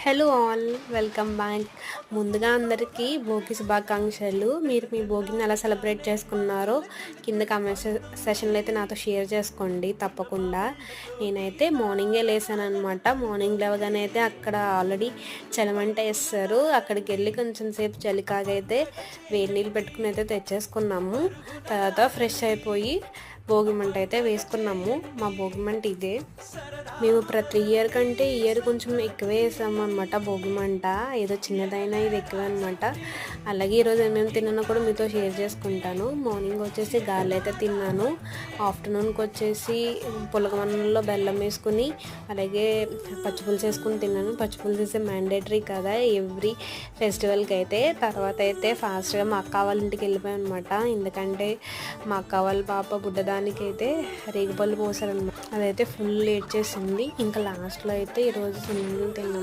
Hello all, welcome back. ముందుగా అందరికీ భోగి శుభాకాంక్షలు. మీరు మీ భోగిని ఎలా సెలబ్రేట్ చేసుకున్నారో కింద కామెంట్ సెషన్లో అయితే నాతో షేర్ చేసుకోండి తప్పకుండా. నేనైతే మార్నింగే లేసాను అనమాట. మార్నింగ్ లేవగానే అయితే అక్కడ ఆల్రెడీ చలిమంట వేస్తారు. అక్కడికి వెళ్ళి కొంచెం సేపు చలికాగైతే వేడి నీళ్ళు పెట్టుకుని అయితే తెచ్చేసుకున్నాము. తర్వాత ఫ్రెష్ అయిపోయి భోగి మంట అయితే వేసుకున్నాము. మా భోగి మంట ఇదే. మేము ప్రతి ఇయర్ కంటే ఇయర్ కొంచెం ఎక్కువే వేసాము అనమాట భోగి మంట. ఏదో చిన్నదైనా ఇది ఎక్కువ అనమాట. అలాగే ఈరోజు ఏమేమి తిన్నానో కూడా మీతో షేర్ చేసుకుంటాను. మార్నింగ్ వచ్చేసి గారెలు అయితే తిన్నాను. ఆఫ్టర్నూన్కి వచ్చేసి పులగమన్నంలో బెల్లం వేసుకుని అలాగే పచ్చిపులుసు వేసుకుని తిన్నాను. పచ్చిపులుసు వేసే మ్యాండేటరీ కదా ఎవ్రీ ఫెస్టివల్కి అయితే. తర్వాత అయితే ఫాస్ట్గా మా అక్క వాళ్ళ ఇంటికి వెళ్ళిపోయాను అనమాట. ఎందుకంటే మా అక్క వాళ్ళ పాప బుడ్డదానికి అయితే రేగిపళ్ళు పోసారనమాట. అదైతే ఫుల్ లేట్ చేసింది. ఇంకా లాస్ట్లో అయితే ఈరోజు సున్నుండలు తిన్నాము.